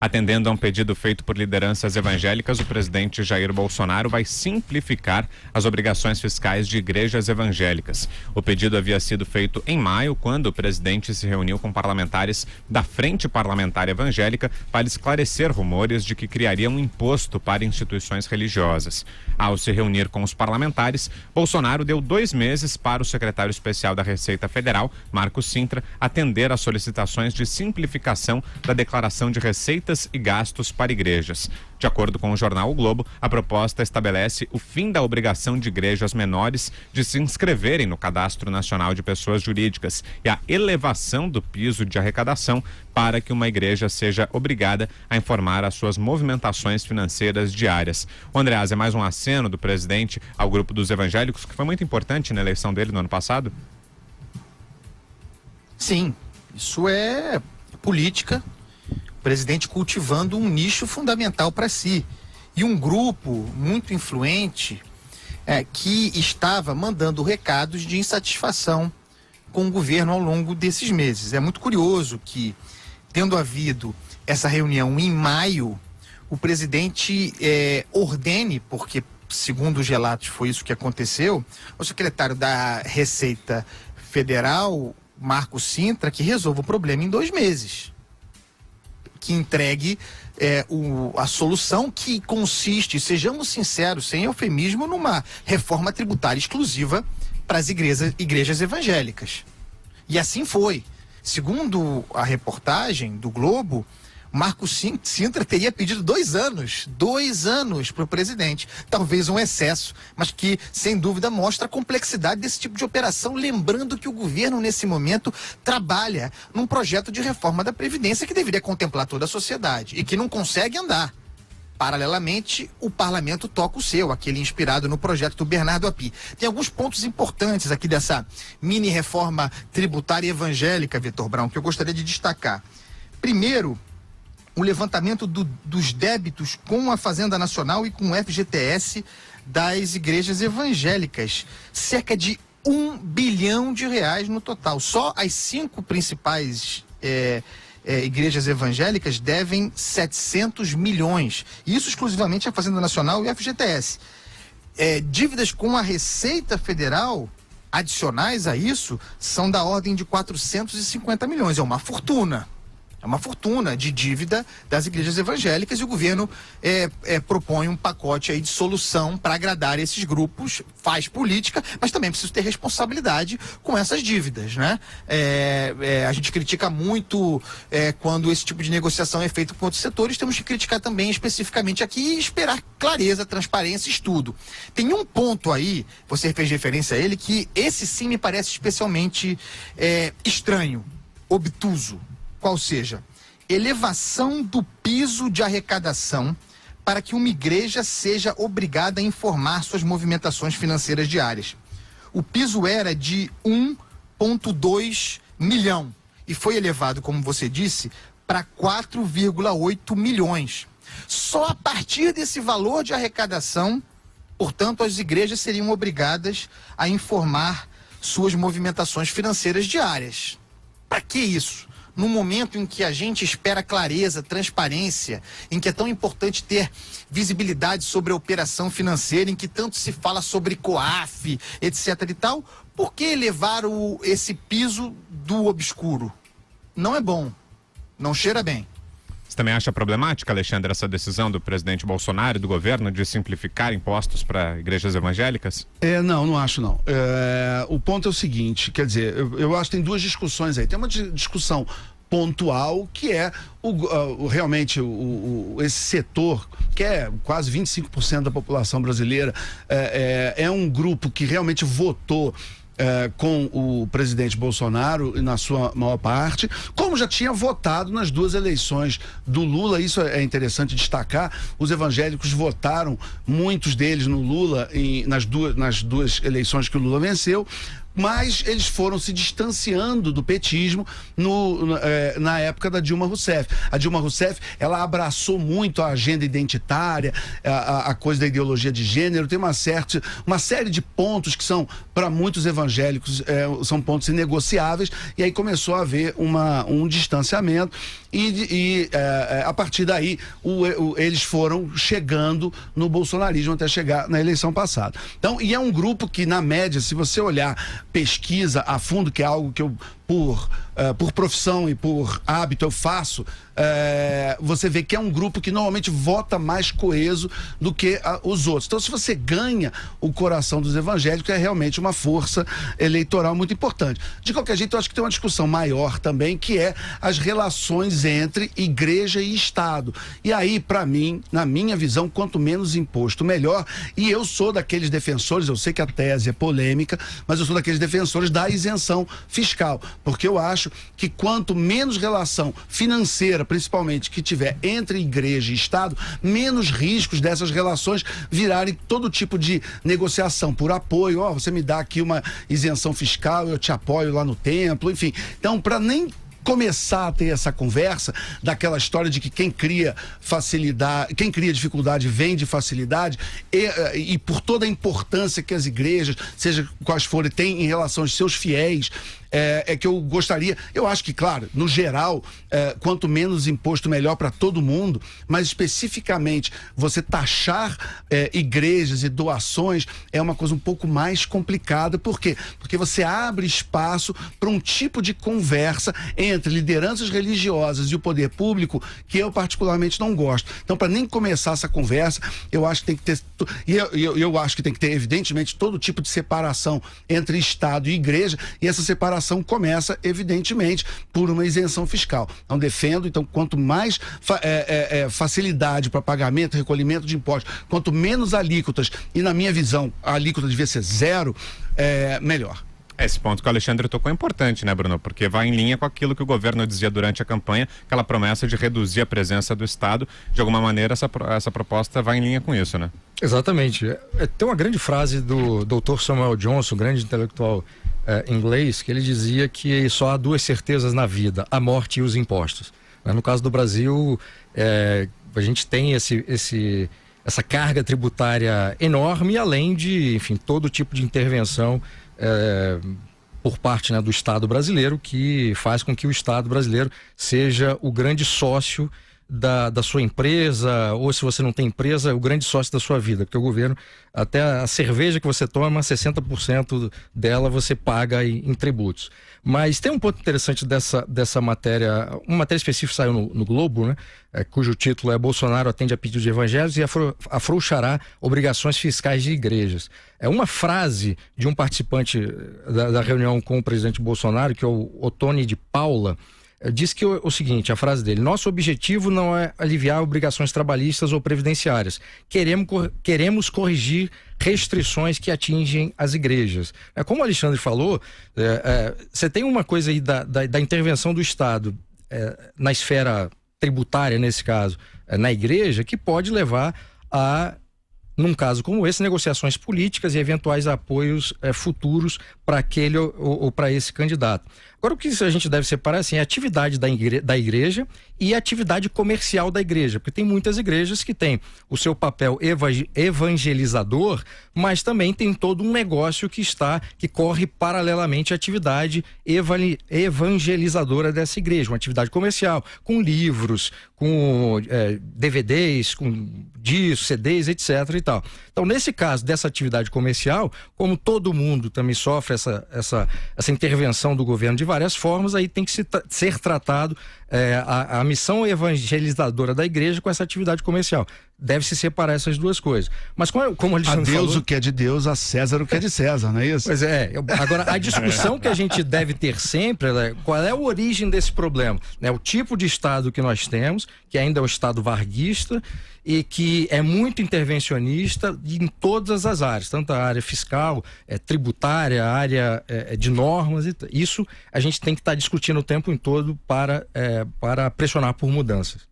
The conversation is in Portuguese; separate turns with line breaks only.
Atendendo a um pedido feito por lideranças evangélicas, o presidente Jair Bolsonaro vai simplificar as obrigações fiscais de igrejas evangélicas. O pedido havia sido feito em maio, quando o presidente se reuniu com parlamentares da Frente Parlamentar Evangélica para esclarecer rumores de que criaria um imposto para instituições religiosas. Ao se reunir com os parlamentares, Bolsonaro deu 2 meses para o secretário especial da Receita Federal, Marco Cintra, atender às solicitações de simplificação da declaração de receitas e gastos para igrejas. De acordo com o jornal O Globo, a proposta estabelece o fim da obrigação de igrejas menores de se inscreverem no Cadastro Nacional de Pessoas Jurídicas e a elevação do piso de arrecadação para que uma igreja seja obrigada a informar as suas movimentações financeiras diárias. O Andreas, é mais um aceno do presidente ao grupo dos evangélicos, que foi muito importante na eleição dele no ano passado?
Sim, isso é política. O presidente cultivando um nicho fundamental para si. E um grupo muito influente que estava mandando recados de insatisfação com o governo ao longo desses meses. É muito curioso que, tendo havido essa reunião em maio, o presidente ordene, porque, segundo os relatos, foi isso que aconteceu, o secretário da Receita Federal, Marco Cintra, que resolva o problema em 2 meses. Que entregue a solução, que consiste, sejamos sinceros, sem eufemismo, numa reforma tributária exclusiva para as igrejas evangélicas. E assim foi. Segundo a reportagem do Globo, Marco Cintra teria pedido 2 anos para o presidente. Talvez um excesso, mas que, sem dúvida, mostra a complexidade desse tipo de operação, lembrando que o governo, nesse momento, trabalha num projeto de reforma da Previdência que deveria contemplar toda a sociedade e que não consegue andar. Paralelamente, o parlamento toca o seu, aquele inspirado no projeto do Bernardo Api. Tem alguns pontos importantes aqui dessa mini reforma tributária evangélica, Vitor Brown, que eu gostaria de destacar. Primeiro, o levantamento dos débitos com a Fazenda Nacional e com o FGTS das igrejas evangélicas. Cerca de R$1 bilhão no total. Só as 5 principais igrejas evangélicas devem 700 milhões. Isso exclusivamente a Fazenda Nacional e o FGTS. Dívidas com a Receita Federal, adicionais a isso, são da ordem de 450 milhões. É uma fortuna. É uma fortuna de dívida das igrejas evangélicas, e o governo propõe um pacote aí de solução para agradar esses grupos, faz política, mas também precisa ter responsabilidade com essas dívidas, né? A gente critica muito quando esse tipo de negociação é feito com outros setores. Temos que criticar também especificamente aqui e esperar clareza, transparência e estudo. Tem um ponto aí, você fez referência a ele, que esse sim me parece especialmente estranho, obtuso. Qual seja, elevação do piso de arrecadação para que uma igreja seja obrigada a informar suas movimentações financeiras diárias. O piso era de 1,2 milhão e foi elevado, como você disse, para 4,8 milhões. Só a partir desse valor de arrecadação, portanto, as igrejas seriam obrigadas a informar suas movimentações financeiras diárias. Para que isso? No momento em que a gente espera clareza, transparência, em que é tão importante ter visibilidade sobre a operação financeira, em que tanto se fala sobre COAF, etc e tal, por que elevar esse piso do obscuro? Não é bom, não cheira bem.
Você também acha problemática, Alexandre, essa decisão do presidente Bolsonaro e do governo de simplificar impostos para igrejas evangélicas?
Não acho não. O ponto é o seguinte, quer dizer, eu acho que tem 2 discussões aí. Tem uma discussão pontual, que é realmente esse setor, que é quase 25% da população brasileira, é um grupo que realmente votou com o presidente Bolsonaro, na sua maior parte, como já tinha votado nas 2 eleições do Lula. Isso é interessante destacar. Os evangélicos votaram, muitos deles, no Lula, nas duas eleições que o Lula venceu, mas eles foram se distanciando do petismo na época da Dilma Rousseff. A Dilma Rousseff, ela abraçou muito a agenda identitária, a coisa da ideologia de gênero. Tem uma série de pontos que são, para muitos evangélicos, são pontos inegociáveis, e aí começou a haver um distanciamento. a partir daí eles foram chegando no bolsonarismo até chegar na eleição passada. Então, e é um grupo que, na média, se você olhar pesquisa a fundo, que é algo que eu, por profissão e por hábito, eu faço, você vê que é um grupo que normalmente vota mais coeso do que os outros. Então, se você ganha o coração dos evangélicos, é realmente uma força eleitoral muito importante. De qualquer jeito, eu acho que tem uma discussão maior também, que é as relações entre igreja e Estado. E aí, para mim, na minha visão, quanto menos imposto, melhor. E eu sou daqueles defensores, eu sei que a tese é polêmica, mas eu sou daqueles defensores da isenção fiscal, porque eu acho que quanto menos relação financeira, principalmente, que tiver entre igreja e Estado, menos riscos dessas relações virarem todo tipo de negociação por apoio. Você me dá aqui uma isenção fiscal, eu te apoio lá no templo, enfim. Então, para nem começar a ter essa conversa daquela história de que quem cria facilidade, quem cria dificuldade vende facilidade, e por toda a importância que as igrejas, seja quais forem, têm em relação aos seus fiéis, é que eu gostaria, eu acho que, claro, no geral, quanto menos imposto, melhor para todo mundo, mas especificamente você taxar igrejas e doações é uma coisa um pouco mais complicada. Por quê? Porque você abre espaço para um tipo de conversa entre lideranças religiosas e o poder público que eu particularmente não gosto. Então, para nem começar essa conversa, eu acho que tem que ter, e eu acho que tem que ter, evidentemente, todo tipo de separação entre Estado e igreja, e essa separação começa, evidentemente, por uma isenção fiscal. Então, defendo, então, quanto mais facilidade para pagamento, recolhimento de impostos, quanto menos alíquotas, e na minha visão, a alíquota devia ser zero, melhor.
Esse ponto que o Alexandre tocou é importante, né, Bruno? Porque vai em linha com aquilo que o governo dizia durante a campanha, aquela promessa de reduzir a presença do Estado. De alguma maneira, essa proposta vai em linha com isso, né?
Exatamente. Tem uma grande frase do Dr. Samuel Johnson, grande intelectual inglês, que ele dizia que só há duas certezas na vida: a morte e os impostos. No caso do Brasil, a gente tem essa carga tributária enorme, além de, enfim, todo tipo de intervenção por parte, né, do Estado brasileiro, que faz com que o Estado brasileiro seja o grande sócio da sua empresa, ou se você não tem empresa, o grande sócio da sua vida, porque o governo, até a cerveja que você toma, 60% dela você paga em tributos. Mas tem um ponto interessante dessa matéria, uma matéria específica saiu no Globo, né, cujo título é "Bolsonaro atende a pedido de evangélicos e afrouxará obrigações fiscais de igrejas". É uma frase de um participante da reunião com o presidente Bolsonaro, que é o Ottoni de Paula, diz que o seguinte, a frase dele: "Nosso objetivo não é aliviar obrigações trabalhistas ou previdenciárias. Queremos corrigir restrições que atingem as igrejas". Como o Alexandre falou, você tem uma coisa aí da intervenção do Estado na esfera tributária, nesse caso, na igreja, que pode levar a, num caso como esse, negociações políticas e eventuais apoios futuros para aquele ou para esse candidato. Agora, o que a gente deve separar, assim, é a atividade da igreja e a atividade comercial da igreja, porque tem muitas igrejas que têm o seu papel evangelizador, mas também tem todo um negócio que corre paralelamente à atividade evangelizadora dessa igreja, uma atividade comercial, com livros, com DVDs, com discos, CDs, etc. e tal. Então, nesse caso dessa atividade comercial, como todo mundo também sofre essa intervenção do governo de várias formas, aí tem que ser tratado a missão evangelizadora da igreja com essa atividade comercial. Deve-se separar essas duas coisas. Mas como a
Deus falou, o que é de Deus, a César o que é de César, não é isso?
Pois é. Agora, a discussão que a gente deve ter sempre é qual é a origem desse problema, né? O tipo de Estado que nós temos, que ainda é o Estado varguista e que é muito intervencionista em todas as áreas, tanto a área fiscal, tributária, a área de normas. Isso a gente tem que estar discutindo o tempo todo para pressionar por mudanças.